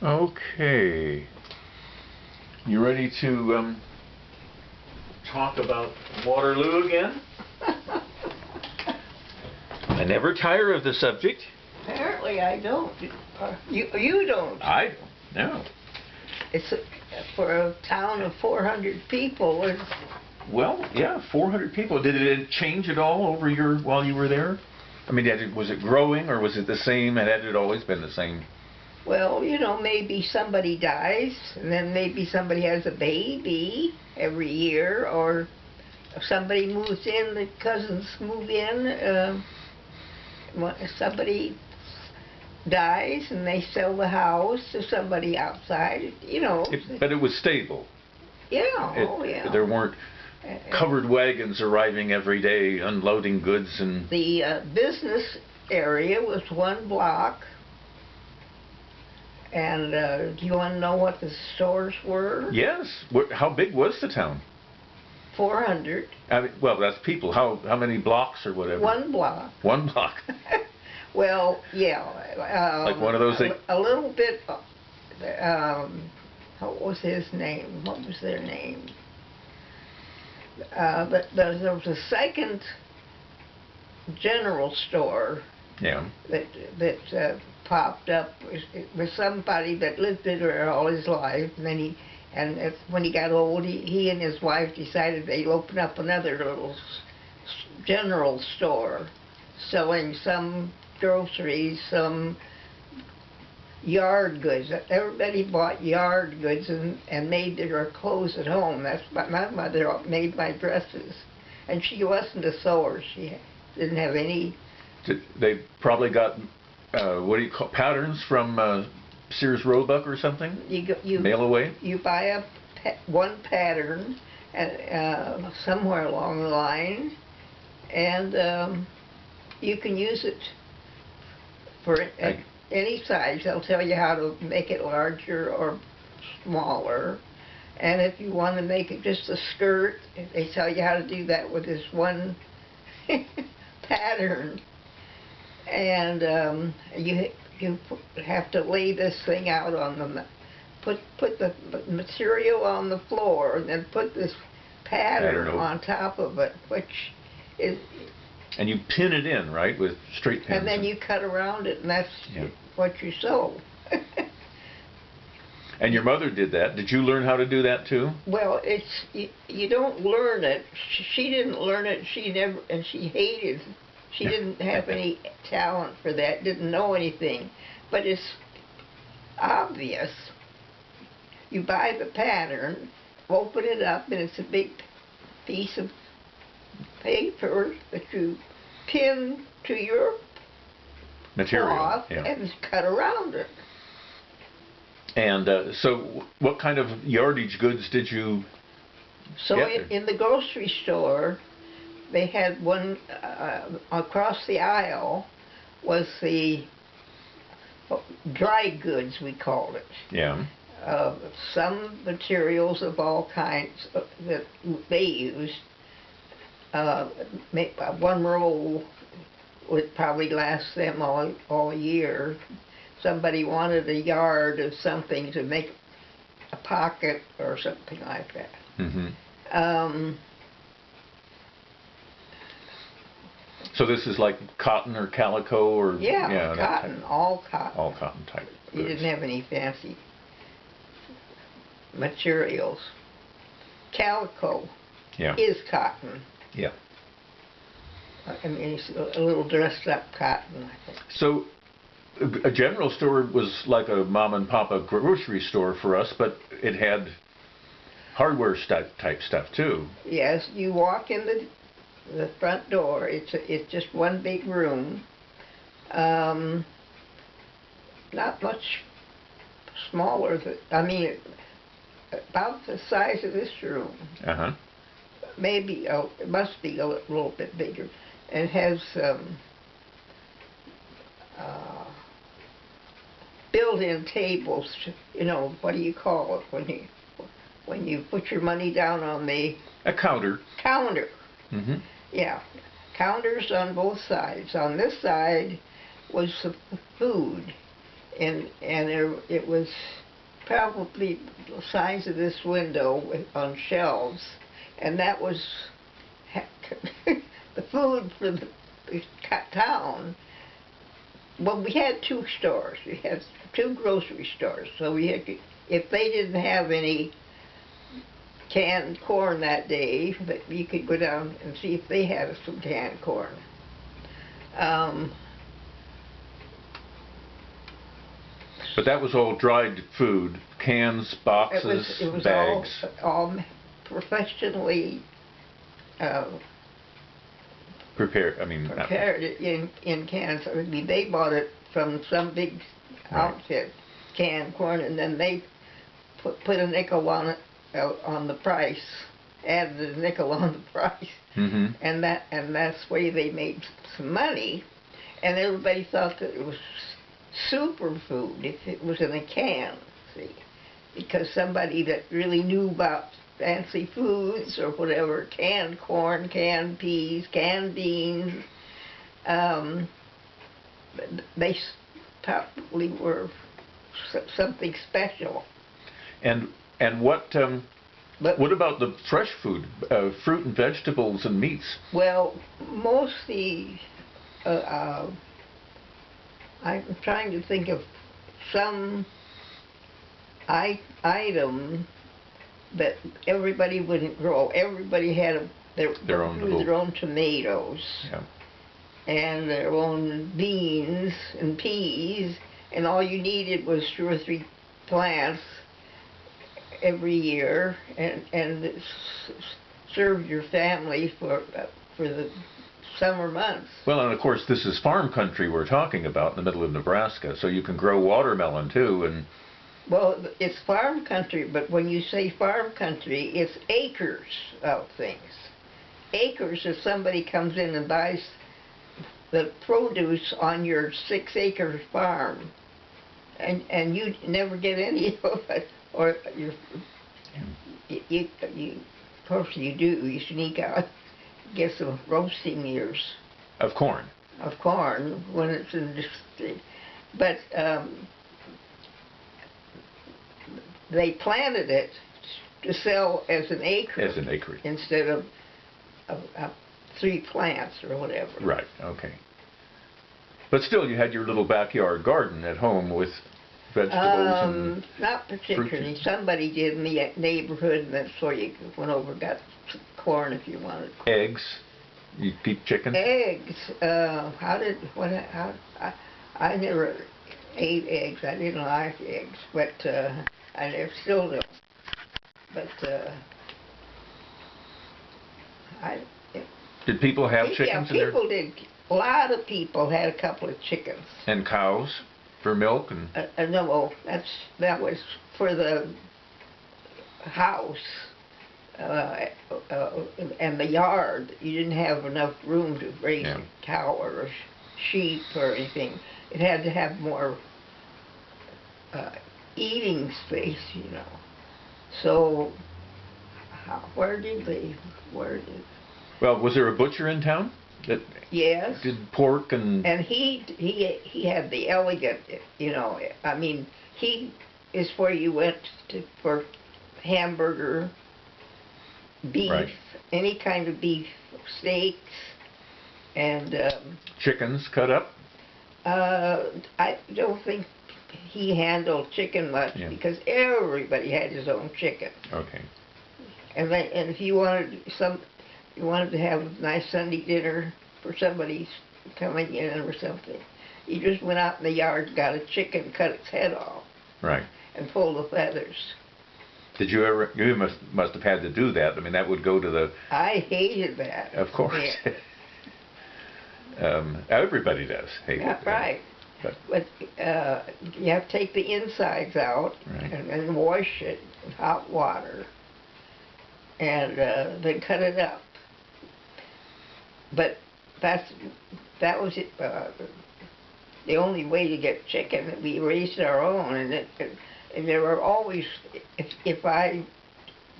Okay. You ready to talk about Waterloo again? I never tire of the subject. Apparently I don't. You don't. I don't. No. It's for a town of 400 people. Well, yeah, 400 people. Did it change at all while you were there? I mean, was it growing or was it the same? And had it always been the same? Well, maybe somebody dies, and then maybe somebody has a baby every year, or if somebody moves in, the cousins move in. If somebody dies and they sell the house to somebody outside, But it was stable. Yeah, yeah. There weren't covered wagons arriving every day unloading goods and... The business area was one block. And do you want to know what the stores were? Yes. How big was the town? 400. Well, that's people. How many blocks or whatever? One block. One block. Well, yeah. Like one of those things? A little bit. What was his name? What was their name? But there was a second general store. Yeah. That popped up with somebody that lived there all his life, and then when he got old, he and his wife decided they'd open up another little general store, selling some groceries, some yard goods. Everybody bought yard goods and made their clothes at home. That's my mother made my dresses, and she wasn't a sewer. She didn't have any. They probably got what do you call patterns from Sears Roebuck or something? You mail away. You buy one pattern somewhere along the line, and you can use it for any size. They'll tell you how to make it larger or smaller, and if you want to make it just a skirt, they tell you how to do that with this one pattern. And you have to lay this thing out on put the material on the floor, and then put this pattern on top of it, which is. And you pin it in, right, with straight pins. And then you cut around it, and that's what you sew. And your mother did that. Did you learn how to do that too? Well, you don't learn it. She didn't learn it. She hated. She didn't have any talent for that, didn't know anything. But it's obvious. You buy the pattern, open it up, and it's a big piece of paper that you pin to your material cloth and cut around it. And so what kind of yardage goods did you get? In the grocery store, they had one across the aisle was the dry goods, we called it. Yeah. Some materials of all kinds that they used. One roll would probably last them all year. Somebody wanted a yard of something to make a pocket or something like that. Mm-hmm. So this is like cotton or calico or... Yeah, cotton, all cotton. All cotton type goods. You didn't have any fancy materials. Calico is cotton. Yeah. I mean, it's a little dressed up cotton, I think. So a general store was like a mom and papa grocery store for us, but it had hardware type stuff too. Yes, you walk in the front door. It's just one big room. Not much smaller. About the size of this room. Uh-huh. Maybe it must be a little bit bigger. And has built-in tables. What do you call it when you put your money down on the... A counter. Counter. Mm-hmm. Yeah. Counters on both sides. On this side was the food. it was probably the size of this window on shelves, and that was the food for the town. Well, we had two stores. We had two grocery stores, so we had, if they didn't have any canned corn that day, but you could go down and see if they had some canned corn. But that was all dried food, cans, boxes, it was bags. all professionally Prepared. I mean, prepared in cans. I mean, they bought it from some big outfit, canned corn, and then they put a nickel on it, on the price, added a nickel on the price, and that's the way they made some money. And everybody thought that it was superfood if it was in a can, see, because somebody that really knew about fancy foods or whatever, canned corn, canned peas, canned beans, they probably were something special. And what about the fresh food, fruit and vegetables and meats? Well, mostly, I'm trying to think of some item that everybody wouldn't grow. Everybody had their own tomatoes, and their own beans and peas, and all you needed was 2 or 3 plants every year, and it served your family for the summer months. Well, and of course this is farm country we're talking about in the middle of Nebraska, so you can grow watermelon too. And well, it's farm country, but when you say farm country, it's acres of things. Acres if somebody comes in and buys the produce on your 6-acre farm, and you never get any of it, or you of course you do, you sneak out, get some roasting ears of corn when it's in the, but they planted it to sell as an acre. As an acre. Instead of 3 plants or whatever. Right, okay. But still, you had your little backyard garden at home with vegetables and not particularly. fruit. Somebody did in the neighborhood, and that's where you went over and got corn if you wanted corn. Eggs? You keep chicken? Eggs. I never ate eggs. I didn't like eggs, but I still don't. But did people have chickens in there? People did. A lot of people had a couple of chickens. And cows for milk and. No, that was for the house and the yard. You didn't have enough room to raise a cow or a sheep or anything. It had to have more eating space, you know. So, where did? Well, was there a butcher in town that yes did pork and? And he had the elegant, you know. I mean, he is where you went for hamburger, beef, any kind of beef, steaks, and chickens cut up. I don't think he handled chicken much because everybody had his own chicken. Okay. And if you wanted to have a nice Sunday dinner for somebody coming in or something, you just went out in the yard and got a chicken, cut its head off, right, and pulled the feathers. Did you ever? You must have had to do that. I mean, that would go to the. I hated that. Of course. Yeah. Everybody does hate it. Right. But you have to take the insides out and wash it in hot water, and then cut it up. But that was it, the only way to get chicken. We raised our own, and there were always, if I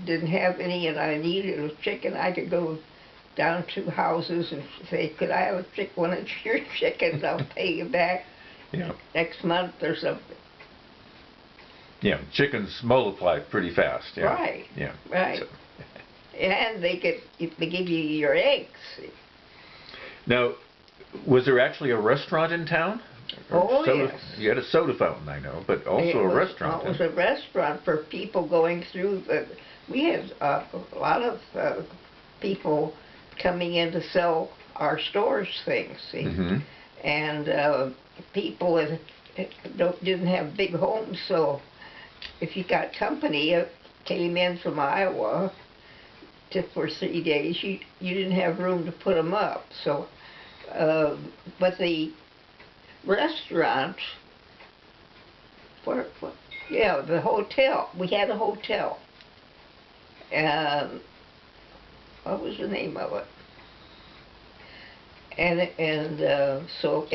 didn't have any and I needed a chicken, I could go down to houses and say, could I have one of your chickens? I'll pay you back Yeah. next month or something. Yeah, chickens multiply pretty fast. Yeah. Right. Yeah. Right. So- And they give you your eggs. Now, was there actually a restaurant in town? Or Oh, soda, yes. You had a soda fountain, I know, but also a restaurant. It was a restaurant for people going through. We had a lot of people coming in to sell our stores things, see? Mm-hmm. And people didn't have big homes, so if you got company came in from Iowa for 3 days, you didn't have room to put them up. So, but the restaurant, yeah, the hotel. We had a hotel. What was the name of it? And so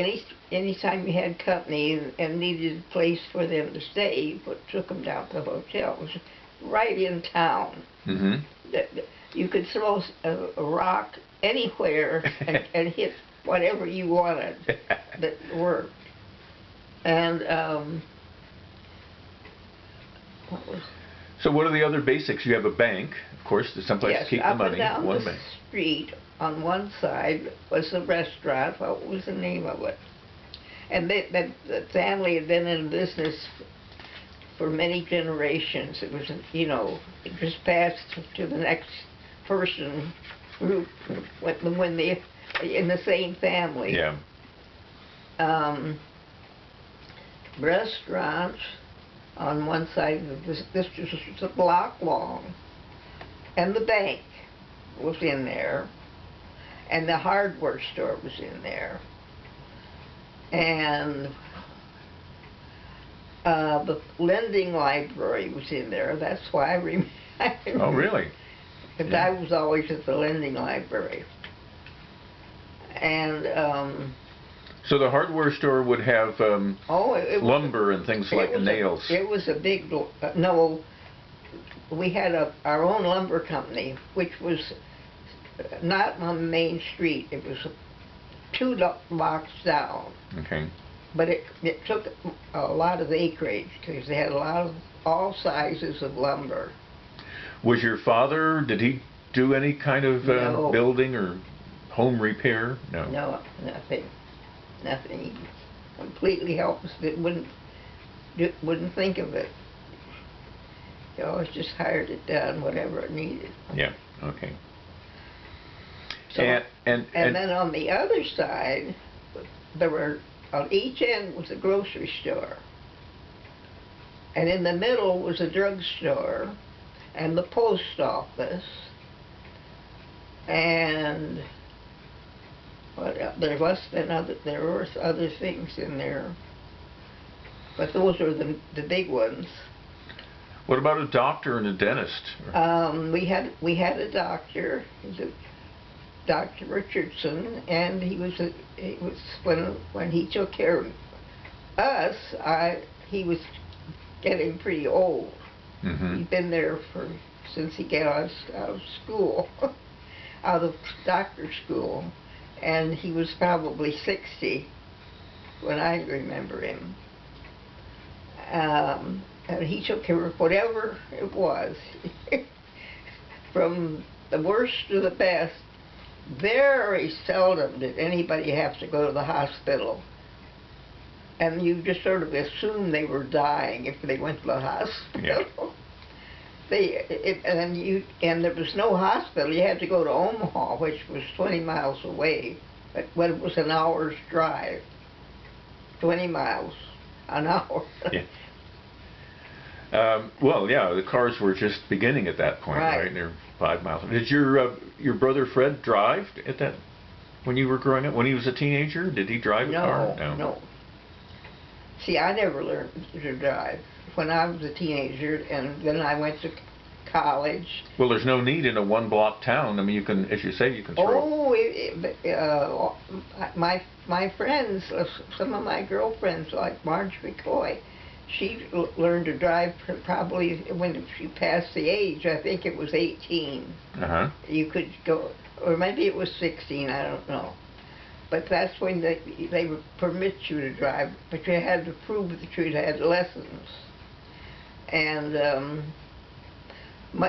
anytime you had company and needed a place for them to stay, you took them down to the hotel. It was right in town. Mm-hmm. You could throw a rock anywhere and hit whatever you wanted that worked. And So what are the other basics? You have a bank, of course, there's someplace yes, to keep the up money. and down One the bank. street on one side was the restaurant. What was the name of it? And the family had been in business for many generations. It was, it just passed to the next person group when they in the same family. Yeah. Restaurant on one side of this was a block long, and the bank was in there, and the hardware store was in there, and the lending library was in there. That's why I remember. Oh, really? Because Yeah. I was always at the lending library. And So the hardware store would have it was lumber and things like nails. It was a big, no, we had our own lumber company, which was not on the main street. It was 2 blocks down. Okay. But it took a lot of acreage because they had a lot of all sizes of lumber. Was your father, did he do any kind of No. building or home repair? No. No, nothing. Nothing. He completely helpless. Wouldn't think of it. He always just hired it done, whatever it needed. Yeah. Okay. So, and then on the other side, there were, on each end was a grocery store. And in the middle was a drugstore and the post office. And there were other things in there. But those were the big ones. what about a doctor and a dentist? We had a doctor, Dr. Richardson, and he was when he took care of us. He was getting pretty old. Mm-hmm. He'd been there since he got out of school, out of doctor school, and he was probably 60 when I remember him. And he took care of whatever it was, from the worst to the best. Very seldom did anybody have to go to the hospital. And you just sort of assume they were dying if they went to the hospital. Yeah. And there was no hospital. You had to go to Omaha, which was 20 miles away. But when it was an hour's drive, 20 miles an hour. Yeah. Well, yeah, the cars were just beginning at that point, right? They're 5 miles. Did your brother Fred drive at that when you were growing up? When he was a teenager, did he drive a car? No. See, I never learned to drive when I was a teenager, and then I went to college. Well, there's no need in a 1-block town. I mean, you can, as you say, you can throw. My friends, some of my girlfriends, like Marge McCoy, she learned to drive probably when she passed the age. I think it was 18. Uh-huh. You could go, or maybe it was 16. I don't know. but that's when they would permit you to drive, but you had to prove that you had lessons. And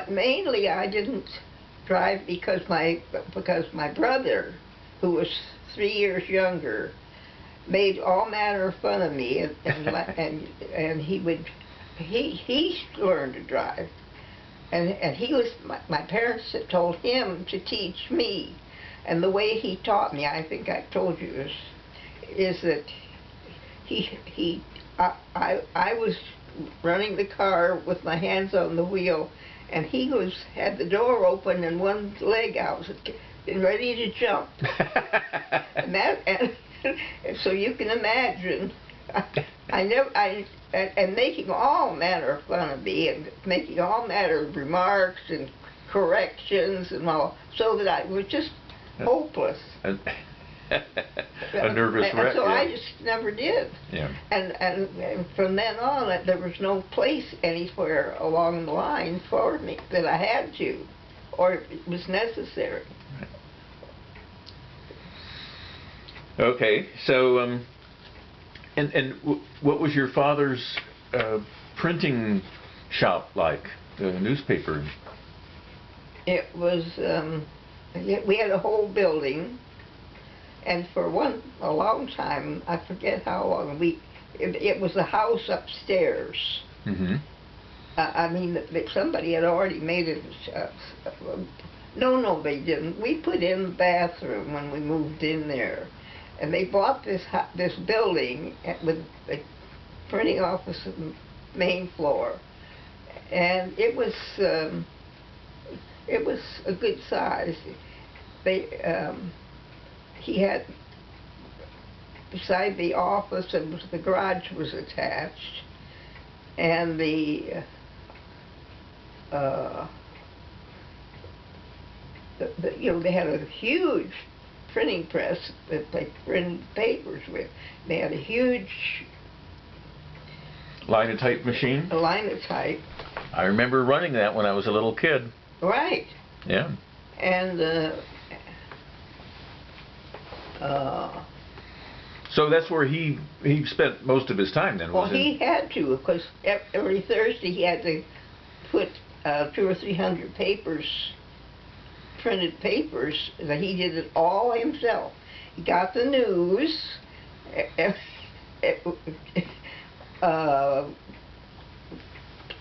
mainly I didn't drive because my brother, who was 3 years younger, made all manner of fun of me, and he learned to drive, and he was my parents had told him to teach me, and the way he taught me, I think I told you this, is that I was running the car with my hands on the wheel, and he had the door open and one leg out and ready to jump. and so you can imagine, and making all manner of fun of me, and making all manner of remarks and corrections and all, so that I was just hopeless. A nervous wreck. So I just never did. Yeah. And from then on, there was no place anywhere along the line for me that I had to, or it was necessary. Okay, so and what was your father's printing shop like? The newspaper. It was. We had a whole building, and for a long time, I forget how long, it was a house upstairs. Mm-hmm. I mean, somebody had already made it. No, they didn't. We put in the bathroom when we moved in there, and they bought this building with a printing office on the main floor, and it was a good size. He had, beside the office, and the garage was attached, and they had a huge printing press that they printed papers with. They had a huge linotype machine. A linotype. I remember running that when I was a little kid. Right. Yeah. And so that's where he spent most of his time then, well, he had to, because every Thursday he had to put 200 or 300 printed papers, that he did it all himself. He got the news,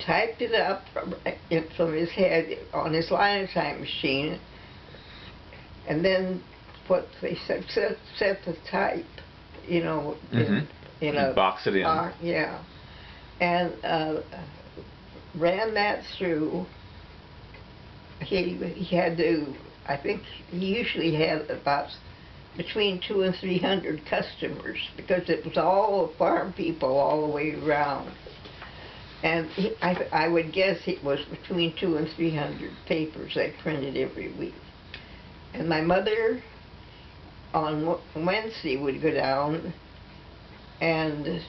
typed it up from his head on his linotype machine, and then they set the type, in a box it in. Yeah, and ran that through. He had to. I think he usually had about between 200 and 300 customers, because it was all farm people all the way around. And I would guess it was between 200 and 300 papers they printed every week. And my mother on Wednesday would go down, and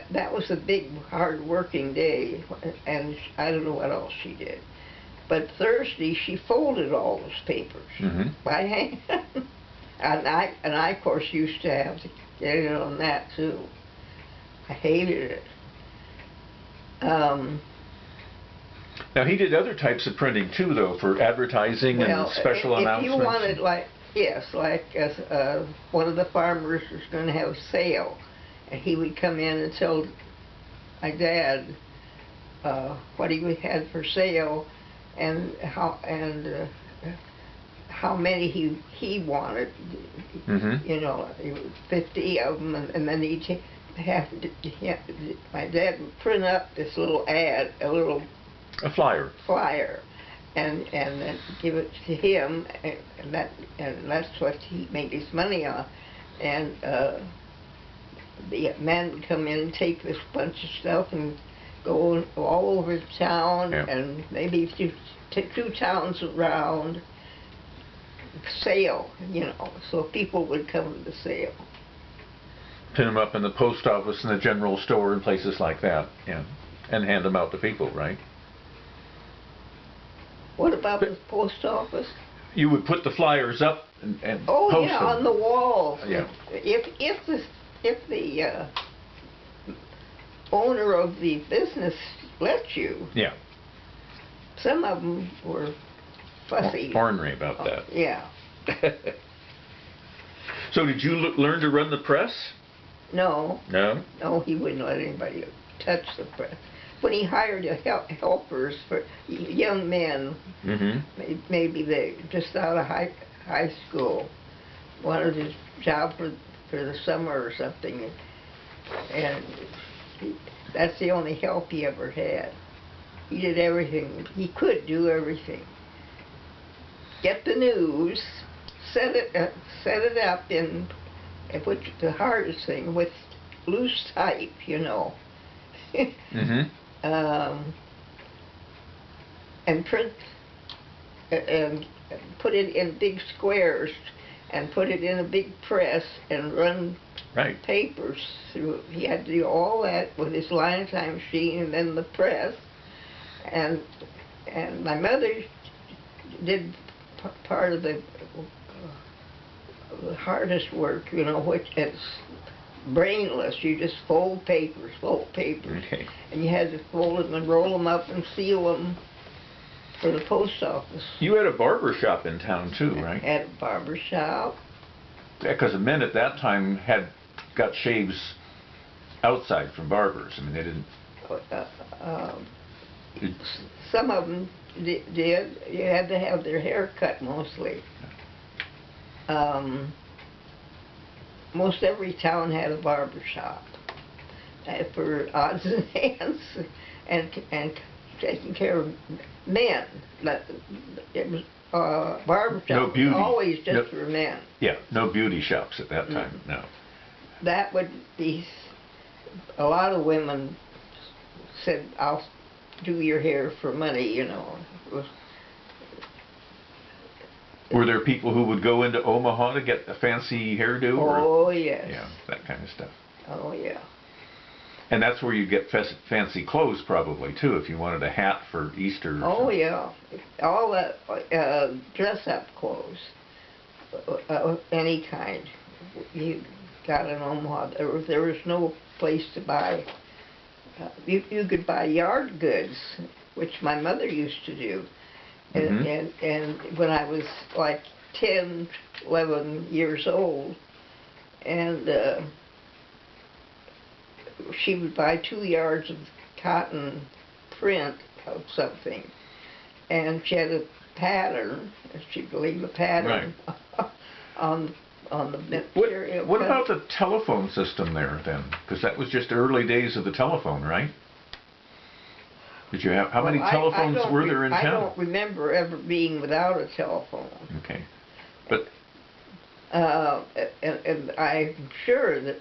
that was a big, hard working day, and I don't know what else she did. But Thursday she folded all those papers by hand. and I of course used to have to get in on that too. I hated it. Now he did other types of printing too, though, for advertising and special announcements. If you wanted, like one of the farmers was going to have a sale, and he would come in and tell my dad what he had for sale, and how many he wanted. 50 of them, and then he'd my dad would print up this little ad, a flyer, and then give it to him, and that's what he made his money on. And the man would come in and take this bunch of stuff and go all over the town, and maybe two towns around, sale, so people would come to the sale. Pin them up in the post office and the general store and places like that, and hand them out to people, right? What about the post office? You would put the flyers up and oh post yeah, them. on the walls. Yeah. If the owner of the business let you. Yeah. Some of them were fussy. Ornery about that. Yeah. So did you learn to run the press? No. No? No, he wouldn't let anybody touch the press. When he hired helpers for young men, maybe they just out of high school, wanted his job for the summer or something, and that's the only help he ever had. He did everything. He could do everything. Get the news, set it up in, which the hardest thing, with loose type, you know. And print and put it in big squares and put it in a big press and run papers through. He had to do all that with his line-time machine and then the press. And my mother did part of the hardest work, you know, which is brainless. You just fold papers. Okay. And you had to fold them and roll them up and seal them for the post office. You had a barber shop in town too, right? Had a barber shop. Yeah, because the men at that time got shaves outside from barbers. I mean, they didn't. Some of them did. You had to have their hair cut mostly. Most every town had a barber shop for odds and ends and taking care of men. It was barber shop was always just for men. Yeah, no beauty shops at that time. No. That would be. A lot of women said, "I'll do your hair for money," you know. Were there people who would go into Omaha to get a fancy hairdo? Oh, yes. Yeah, that kind of stuff. Oh, yeah. And that's where you get fancy clothes probably, too, if you wanted a hat for Easter or Oh, something. yeah. All that dress-up clothes, any kind, you got in Omaha. There was no place to buy. You could buy yard goods, which my mother used to do. And when I was like 10, 11 years old, and she would buy 2 yards of cotton print of something, and she had a pattern, she believed a pattern on the material. What about the telephone system there then? Because that was just early days of the telephone, right? Did you have, how many telephones were there in town? I don't remember ever being without a telephone. Okay. But and I'm sure that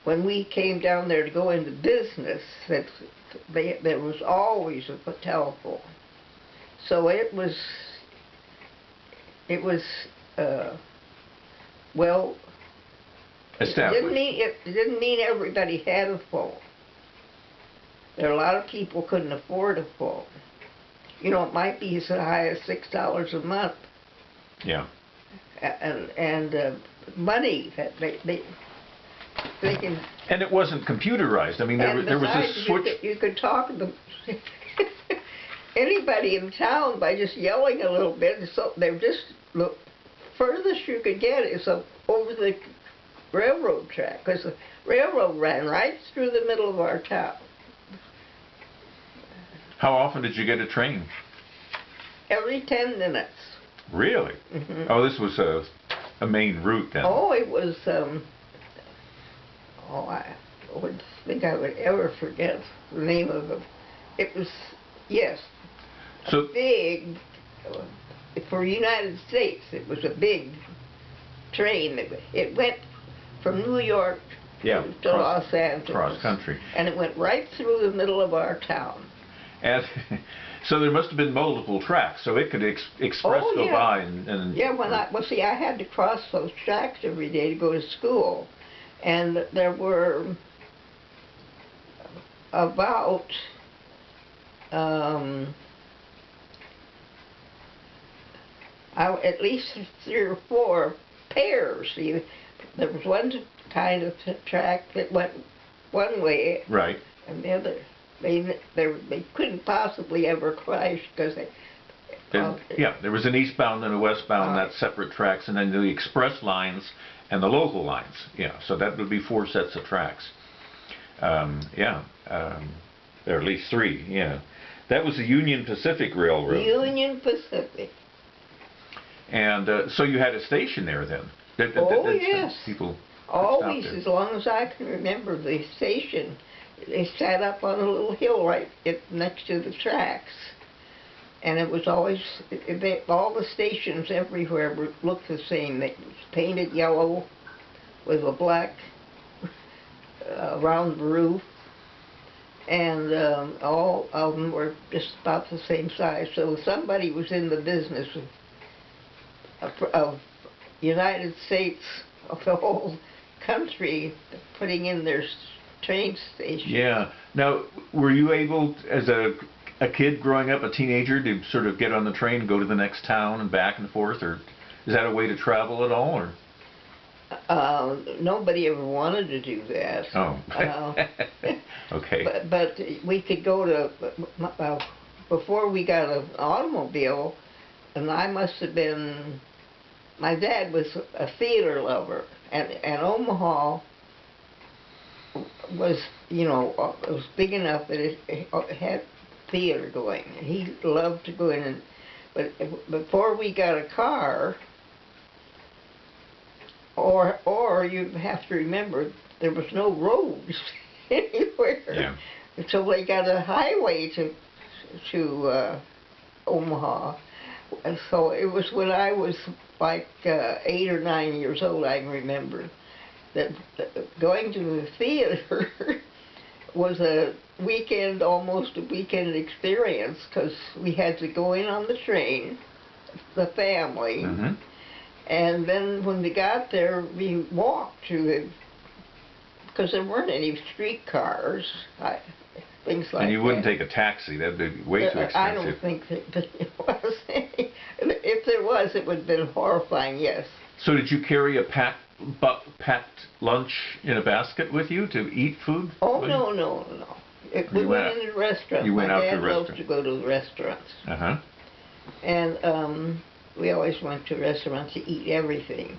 when we came down there to go into business, that there was always a telephone. So it was well established. It didn't mean everybody had a phone. There are a lot of people couldn't afford a phone. You know, it might be as high as $6 a month. Yeah. And money that they can. And it wasn't computerized. I mean, there was a switch. You could talk to them. Anybody in town by just yelling a little bit. So they're just the furthest you could get is over the railroad track, because the railroad ran right through the middle of our town. How often did you get a train? Every 10 minutes. Really? Oh, this was a main route then. Oh, it was. I wouldn't think I would ever forget the name of it. It was, yes, a big, for United States, it was a big train. It went from New York to Los Angeles. Cross country. And it went right through the middle of our town. And so there must have been multiple tracks, so it could express go by and yeah, see, I had to cross those tracks every day to go to school, and there were about At least 3 or 4 pairs. There was one kind of track that went one way, right, and the other. They couldn't possibly ever crash because they. Yeah, there was an eastbound and a westbound, that's separate tracks, and then the express lines and the local lines. Yeah, so that would be 4 sets of tracks. There are at least 3. Yeah, that was the Union Pacific Railroad. Union Pacific. And so you had a station there then. Yes. People always, as long as I can remember, the station. They sat up on a little hill right next to the tracks. And it was always, all the stations everywhere looked the same. They was painted yellow with a black round roof. And all of them were just about the same size. So somebody was in the business of United States, of the whole country, putting in their train station. Yeah. Now, were you able, as a kid growing up, a teenager, to sort of get on the train and go to the next town and back and forth, or is that a way to travel at all, or? Nobody ever wanted to do that. Oh. Okay. But we could go to, before we got an automobile, and I must have been, my dad was a theater lover, and Omaha was, it was big enough that it had theater going. He loved to go in, but before we got a car, or you have to remember, there was no roads anywhere. Yeah. So they got a highway to Omaha. And so it was when I was like 8 or 9 years old, I remember, that going to the theater was almost a weekend experience, because we had to go in on the train, the family, and then when we got there, we walked to because there weren't any streetcars, things like that. And you wouldn't take a taxi, that'd be way too expensive. I don't think that it was. If there was, it would have been horrifying, yes. So did you carry a packed lunch in a basket with you to eat food? Oh, no. We went in the restaurant. You went out to a restaurant. My dad loved to go to the restaurants. Uh-huh. And we always went to restaurants to eat everything.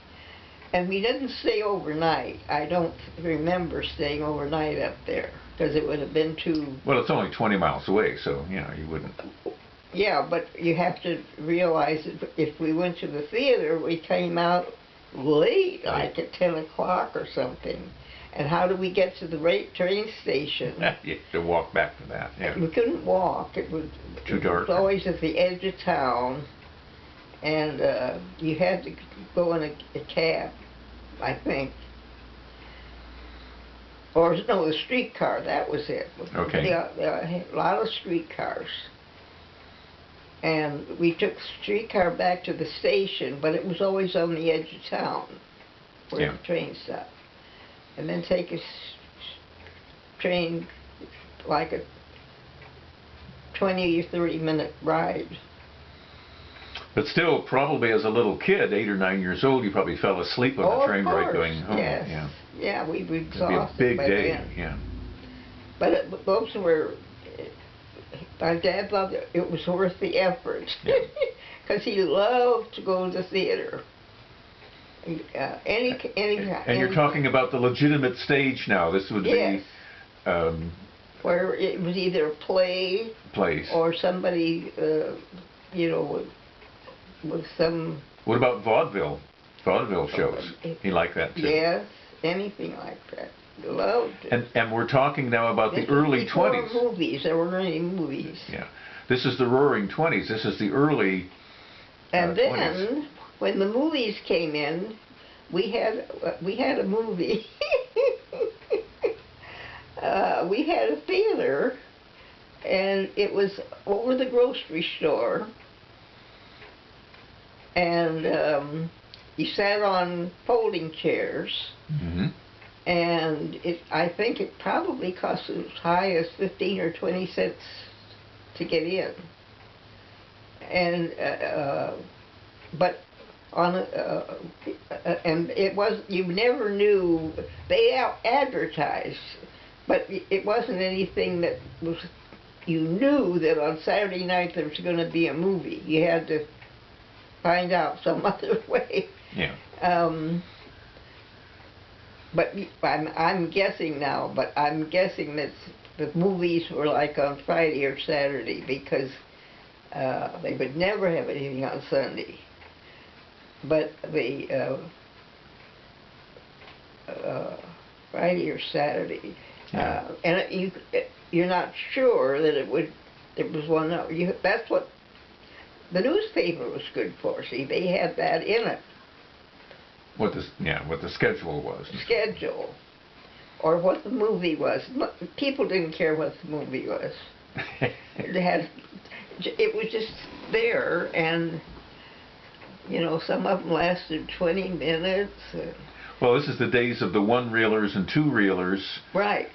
And we didn't stay overnight. I don't remember staying overnight up there, because it would have been too... Well, it's only 20 miles away, so, you wouldn't... Yeah, but you have to realize that if we went to the theater, we came out late, like at 10 o'clock or something. And how do we get to the train station? You had to walk back to that, yeah. We couldn't walk. It was too dark. It was always at the edge of town. And you had to go in a cab, I think. Or, no, the streetcar, that was it. Okay. There a lot of streetcars. And we took the streetcar back to the station, but it was always on the edge of town where the train stopped. And then take a train, like a 20 or 30 minute ride. But still, probably as a little kid, 8 or 9 years old, you probably fell asleep on the train ride going home. Yes. Yeah, we were exhausted. It'd be a big day, then. yeah. But those were, my dad thought it was worth the effort, because he loved to go to the theater. And you're talking about the legitimate stage now. This would be... where it was either a play or somebody, with some... What about vaudeville? Vaudeville shows. He liked that too. Yes, anything like that. Loved it. And we're talking now about the early 20s. Movies. There weren't any movies. Yeah. This is the roaring 20s. This is the early And then, 20s. When the movies came in, we had a movie. We had a theater, and it was over the grocery store. And you sat on folding chairs. Mm-hmm. And I think it probably cost as high as 15 or 20 cents to get in. And but on and it was, you never knew, they advertised, but it wasn't anything that was, you knew that on Saturday night there was going to be a movie. You had to find out some other way. Yeah. But I'm guessing now, but I'm guessing that the movies were like on Friday or Saturday, because they would never have anything on Sunday. But the Friday or Saturday, Yeah. and you're not sure that it would. There was one. That's what the newspaper was good for. See, they had that in it. What the schedule was. Schedule, or what the movie was. People didn't care what the movie was. It was just there, and you know, some of them lasted 20 minutes. Well, this is the days of the one-reelers and two-reelers. Right.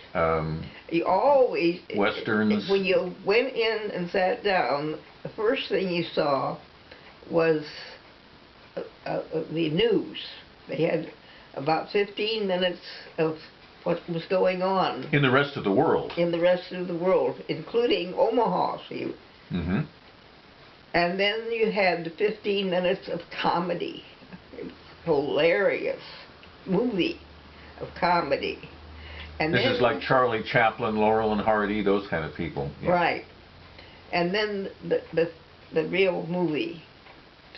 You always, Westerns. when you went in and sat down, the first thing you saw was the news. They had about 15 minutes of what was going on In the rest of the world. in the rest of the world, including Omaha. See. Mm-hmm. And then you had the 15 minutes of comedy. It was hilarious movie of comedy. And This then, is like Charlie Chaplin, Laurel and Hardy, those kind of people. Yeah. right. And then the real movie,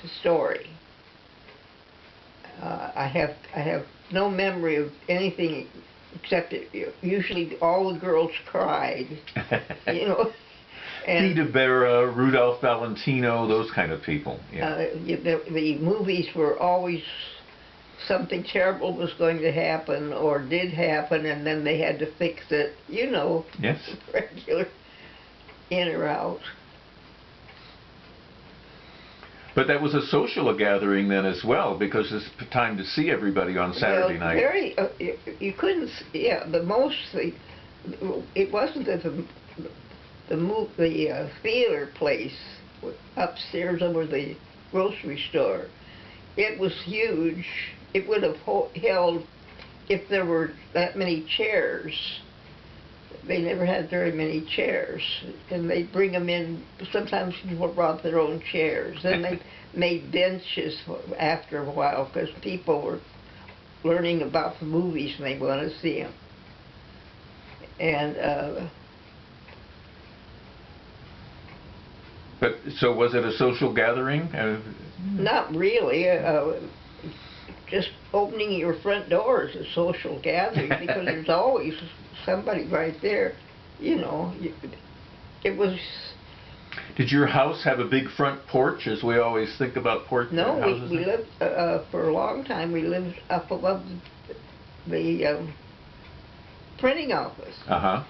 the story. I have no memory of anything except that usually all the girls cried, you know. And Vita Vera, Rudolph Valentino, those kind of people. Yeah. the movies were always something terrible was going to happen or did happen, and then they had to fix it, you know. Yes. Regular in or out. But that was a social gathering then as well, because it's time to see everybody on Saturday night. Very, you couldn't. Yeah, it wasn't that the theater place upstairs over the grocery store. It was huge. It would have held, if there were that many chairs. They never had very many chairs, and they'd bring them in. Sometimes people brought their own chairs. Then they made benches after a while, because people were learning about the movies and they wanted to see them. And But so was it a social gathering? not really. Just opening your front door is a social gathering, because there's always somebody right there. You know, it was. Did your house have a big front porch, as we always think about houses? No, we lived for a long time. We lived up above the printing office. Uh-huh.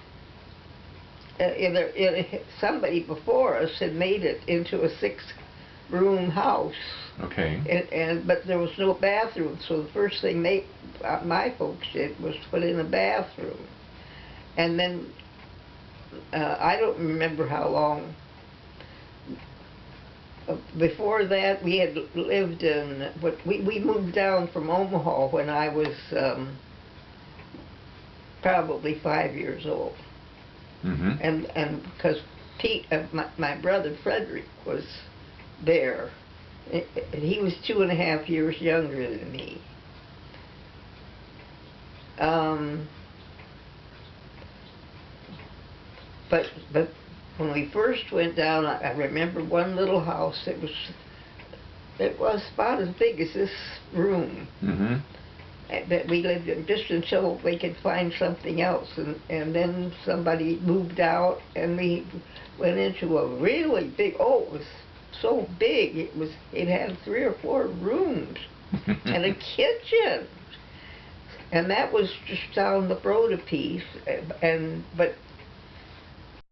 Somebody before us had made it into a 6-room house. Okay. But there was no bathroom, so the first thing my folks did was put in a bathroom. And then I don't remember how long. Before that, we had lived in. We moved down from Omaha when I was probably 5 years old. Mm-hmm. And because Pete, my brother Frederick, was there. He was 2.5 years younger than me. But when we first went down, I remember one little house. It was about as big as this room. Mm-hmm. That we lived in, just until they could find something else, and then somebody moved out, and we went into a really big. Oh, it was so big. It had 3 or 4 rooms and a kitchen, and that was just down the road a piece. But